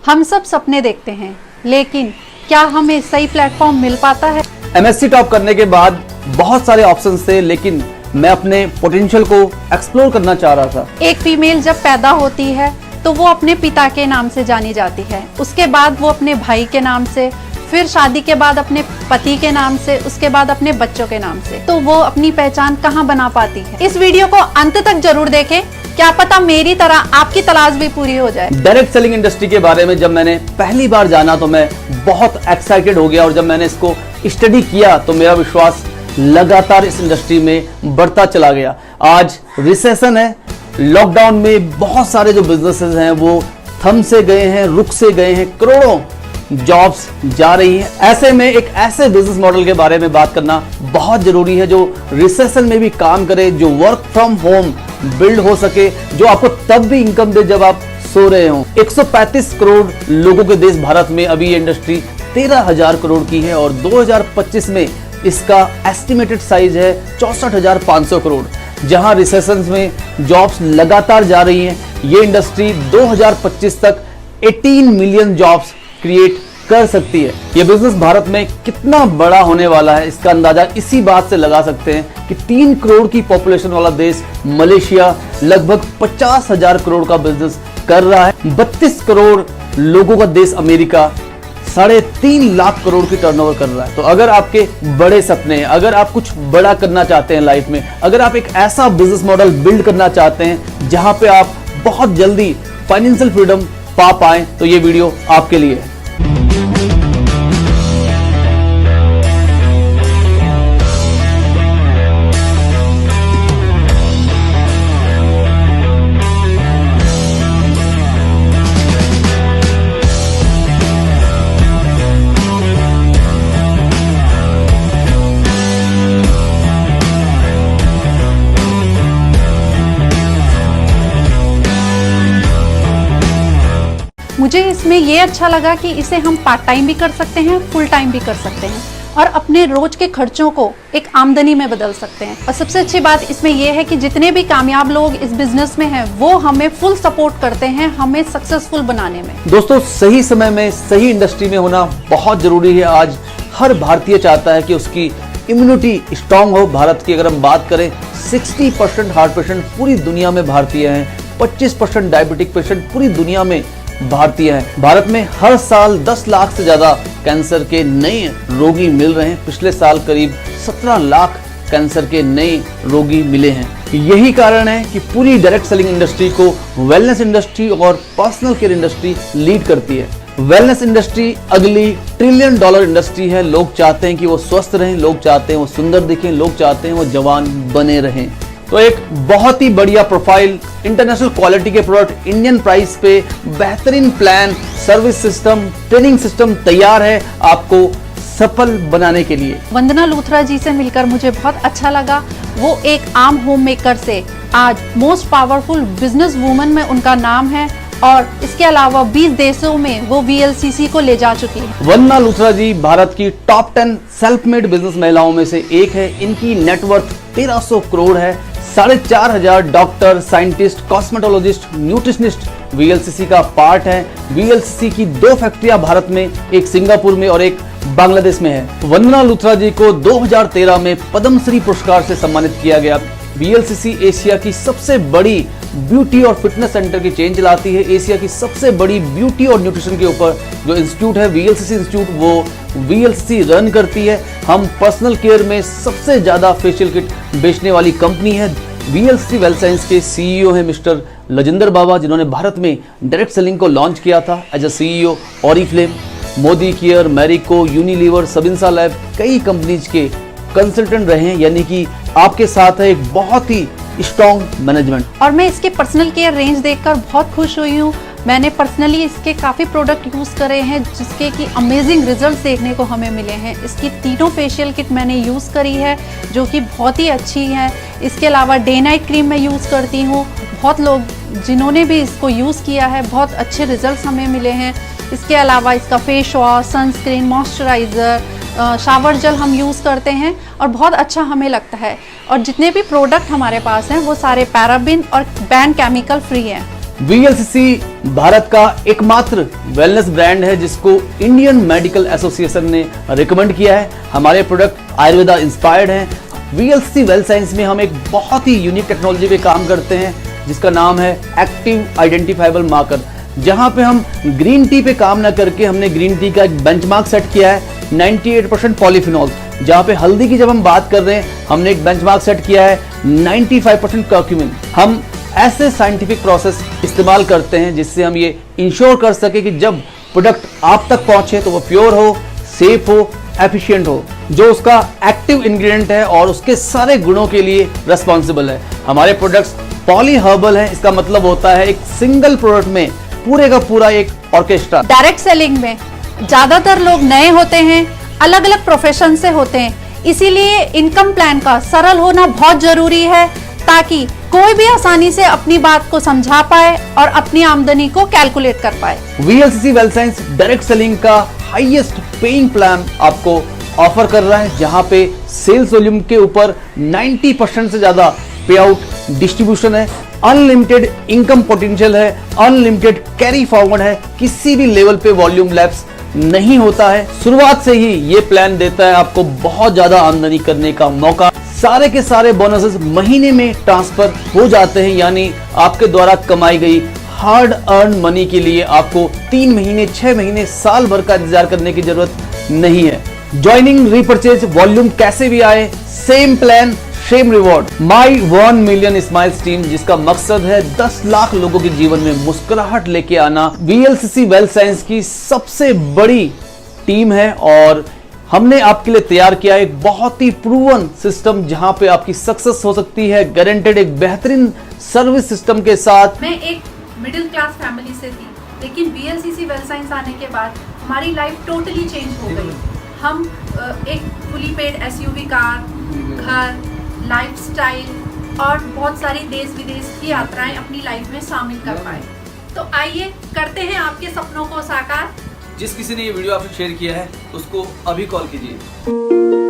हम सब सपने देखते हैं, लेकिन क्या हमें सही प्लेटफॉर्म मिल पाता है? MSc टॉप करने के बाद बहुत सारे ऑप्शंस थे, लेकिन मैं अपने पोटेंशियल को एक्सप्लोर करना चाह रहा था। एक फीमेल जब पैदा होती है तो वो अपने पिता के नाम से जानी जाती है, उसके बाद वो अपने भाई के नाम से, फिर शादी के बाद अपने पति के नाम से, उसके बाद अपने बच्चों के नाम से। तो वो अपनी पहचान कहाँ बना पाती है? इस वीडियो को अंत तक जरूर देखें, क्या पता मेरी तरह आपकी तलाश भी पूरी हो जाए। डायरेक्ट सेलिंग इंडस्ट्री के बारे में जब मैंने पहली बार जाना तो मैं बहुत एक्साइटेड हो गया, और जब मैंने इसको स्टडी किया तो मेरा विश्वास लगातार इस इंडस्ट्री में बढ़ता चला गया। आज रिसेशन है, लॉकडाउन में बहुत सारे जो बिजनेसेस हैं वो थम से गए हैं, रुक से गए हैं, करोड़ों जॉब्स जा रही हैं। ऐसे में एक ऐसे बिजनेस मॉडल के बारे में बात करना बहुत जरूरी है जो रिसेशन में भी काम करे, जो वर्क फ्रॉम होम बिल्ड हो सके, जो आपको तब भी इनकम दे जब आप सो रहे हो। 135 करोड़ लोगों के देश भारत में अभी ये इंडस्ट्री 13,000 करोड़ की है, और 2025 में इसका एस्टिमेटेड साइज है 64,500 करोड़। जहां रिसेशन में जॉब्स लगातार जा रही हैं, ये इंडस्ट्री 2025 तक 18 मिलियन जॉब्स क्रिएट कर सकती है। ये बिजनेस भारत में कितना बड़ा होने वाला है इसका अंदाजा इसी बात से लगा सकते हैं कि 3 करोड़ की पॉपुलेशन वाला देश मलेशिया लगभग 50,000 करोड़ का बिजनेस कर रहा है। 32 करोड़ लोगों का देश अमेरिका 3.5 लाख करोड़ की टर्नओवर कर रहा है। तो अगर आपके बड़े सपने, अगर आप कुछ बड़ा करना चाहते हैं लाइफ में, अगर आप एक ऐसा बिजनेस मॉडल बिल्ड करना चाहते हैं जहां पे आप बहुत जल्दी फाइनेंशियल फ्रीडम पा पाए, तो ये वीडियो आपके लिए है। मुझे इसमें ये अच्छा लगा कि इसे हम पार्ट टाइम भी कर सकते हैं, फुल टाइम भी कर सकते हैं, और अपने रोज के खर्चों को एक आमदनी में बदल सकते हैं। और सबसे अच्छी बात इसमें यह है कि जितने भी कामयाब लोग इस बिजनेस में हैं, वो हमें फुल सपोर्ट करते हैं हमें सक्सेसफुल बनाने में। दोस्तों, सही समय में सही इंडस्ट्री में होना बहुत जरूरी है। आज हर भारतीय चाहता है कि उसकी इम्यूनिटी स्ट्रांग हो। भारत की अगर हम बात करें, 60% हार्ट पेशेंट पूरी दुनिया में भारतीय हैं, 25% डायबिटिक पेशेंट पूरी दुनिया में भारतीय हैं। भारत में हर साल 10 लाख से ज्यादा कैंसर के नए रोगी मिल रहे हैं। पिछले साल करीब 17 लाख कैंसर के नए रोगी मिले हैं। यही कारण है कि पूरी डायरेक्ट सेलिंग इंडस्ट्री को वेलनेस इंडस्ट्री और पर्सनल केयर इंडस्ट्री लीड करती है। वेलनेस इंडस्ट्री अगली $1 ट्रिलियन इंडस्ट्री है। लोग चाहते हैं कि वो स्वस्थ रहें, लोग चाहते हैं वो सुंदर दिखें, लोग चाहते हैं वो जवान बने रहें। तो एक बहुत ही बढ़िया प्रोफाइल, इंटरनेशनल क्वालिटी के प्रोडक्ट, इंडियन प्राइस पे, बेहतरीन plan, service system, training system तैयार है आपको सफल बनाने के लिए। वंदना लूथरा जी से मिलकर मुझे बहुत अच्छा लगा। वो एक आम होम मेकर से आज मोस्ट पावरफुल बिजनेस वुमन में उनका नाम है, और इसके अलावा 20 देशों में वो VLCC को ले जा चुकी है। वंदना लूथरा जी भारत की टॉप 10 सेल्फ मेड बिजनेस महिलाओं में से एक है। इनकी नेटवर्थ 1300 करोड़ है। 4,500 doctor, scientist, cosmetologist, nutritionist VLCC का पार्ट है। VLCC की 2 फैक्ट्रियां भारत में, एक सिंगापुर में और एक बांग्लादेश में है। वंदना लूथरा जी को 2013 में पद्मश्री पुरस्कार से सम्मानित किया गया। VLCC एशिया की सबसे बड़ी ब्यूटी और फिटनेस सेंटर की चेन चलाती है। एशिया की सबसे बड़ी ब्यूटी और न्यूट्रिशन के ऊपर जो इंस्टीट्यूट है VLCC इंस्टीट्यूट, वो VLCC रन करती है। हम पर्सनल केयर में सबसे ज्यादा फेशियल किट बेचने वाली कंपनी है। VLCC वेल साइंस के CEO हैं मिस्टर लजिंदर बाबा, जिन्होंने भारत में डायरेक्ट सेलिंग को लॉन्च किया था as a CEO। Oriflame, Modicare, Marico, Unilever, Sabinsa lab, कई कंपनीज के कंसल्टेंट रहे हैं। यानी कि आपके साथ है एक बहुत ही स्ट्रॉन्ग मैनेजमेंट। और मैं इसके पर्सनल केयर रेंज देखकर बहुत खुश हुई हूँ। मैंने पर्सनली इसके काफ़ी प्रोडक्ट यूज़ करे हैं, जिसके कि अमेजिंग रिजल्ट्स देखने को हमें मिले हैं। इसकी तीनों फेशियल किट मैंने यूज़ करी है, जो कि बहुत ही अच्छी है। इसके अलावा डे नाइट क्रीम मैं यूज़ करती हूँ। बहुत लोग जिन्होंने भी इसको यूज़ किया है, बहुत अच्छे रिजल्ट्स हमें मिले हैं। इसके अलावा इसका face wash, sunscreen, moisturiser, shower gel हम यूज़ करते हैं और बहुत अच्छा हमें लगता है। और जितने भी प्रोडक्ट हमारे पास हैं वो सारे पैराबिन और बैन केमिकल फ्री हैं। VLCC भारत का एकमात्र वेलनेस ब्रांड है जिसको इंडियन मेडिकल एसोसिएशन ने रिकमेंड किया है। हमारे प्रोडक्ट आयुर्वेदा इंस्पायर्ड हैं। VLCC वेल साइंस में हम एक बहुत ही यूनिक टेक्नोलॉजी पे काम करते हैं जिसका नाम है एक्टिव आइडेंटिफाइबल मार्कर। जहां पे हम ग्रीन टी पे काम ना करके हमने ग्रीन टी का एक बेंचमार्क सेट किया है 98% पॉलीफिनॉल। जहां पे हल्दी की जब हम बात कर रहे हैं हमने एक बेंचमार्क सेट किया है 95% कर्क्यूमिन। हम ऐसे साइंटिफिक प्रोसेस इस्तेमाल करते हैं जिससे हम ये इंश्योर कर सके कि जब प्रोडक्ट आप तक पहुंचे तो वो प्योर हो, सेफ हो, एफिशिएंट हो, जो उसका एक्टिव इंग्रेडिएंट है और उसके सारे गुणों के लिए रिस्पॉन्सिबल है। हमारे प्रोडक्ट्स पॉली हर्बल है, इसका मतलब होता है एक सिंगल प्रोडक्ट में पूरे का पूरा एक ऑर्केस्ट्रा। डायरेक्ट सेलिंग में ज्यादातर लोग नए होते हैं, अलग अलग प्रोफेशन से होते हैं, इसीलिए इनकम प्लान का सरल होना बहुत जरूरी है ताकि कोई भी आसानी से अपनी बात को समझा पाए और अपनी आमदनी को कैलकुलेट कर पाए। VLCC well science direct selling का हाईएस्ट पेइंग प्लान आपको ऑफर कर रहा है जहां पे सेल्स वॉल्यूम के ऊपर 90% से ज्यादा पे आउट डिस्ट्रीब्यूशन है, अनलिमिटेड इनकम पोटेंशियल है, अनलिमिटेड कैरी फॉरवर्ड है, किसी भी लेवल पे वॉल्यूम लैप्स नहीं होता है। शुरुआत से ही ये प्लान देता है आपको बहुत ज्यादा आमदनी करने का मौका। सारे के सारे बोनसेस महीने में ट्रांसफर हो जाते हैं, यानी आपके द्वारा कमाई गई हार्ड अर्न मनी के लिए आपको 3 महीने, 6 महीने, साल भर का इंतजार करने की जरूरत नहीं है। ज्वाइनिंग, रीपर्चेज, वॉल्यूम कैसे भी आए, सेम प्लान, सेम रिवॉर्ड। माई 1 मिलियन स्माइल्स टीम जिसका मकसद है 10 लाख लोगों के जीवन में मुस्कुराहट लेके आना, VLCC वेल साइंस की सबसे बड़ी टीम है और हमने आपके लिए तैयार किया एक बहुत ही प्रूवन सिस्टम जहां पे आपकी सक्सेस हो सकती है गारंटेड एक बेहतरीन सर्विस सिस्टम के साथ। मैं एक मिडिल क्लास फैमिली से थी, लेकिन VLCC वेल साइंस आने के बाद हमारी लाइफ टोटली चेंज हो गई। हम एक फुली पेड SUV कार, घर, लाइफस्टाइल और बहुत सारी देश विदेश की यात्राएं अपनी लाइफ में शामिल कर पाए। तो आइए करते हैं आपके सपनों को साकार। जिस किसी ने ये वीडियो आपसे शेयर किया है उसको अभी कॉल कीजिए।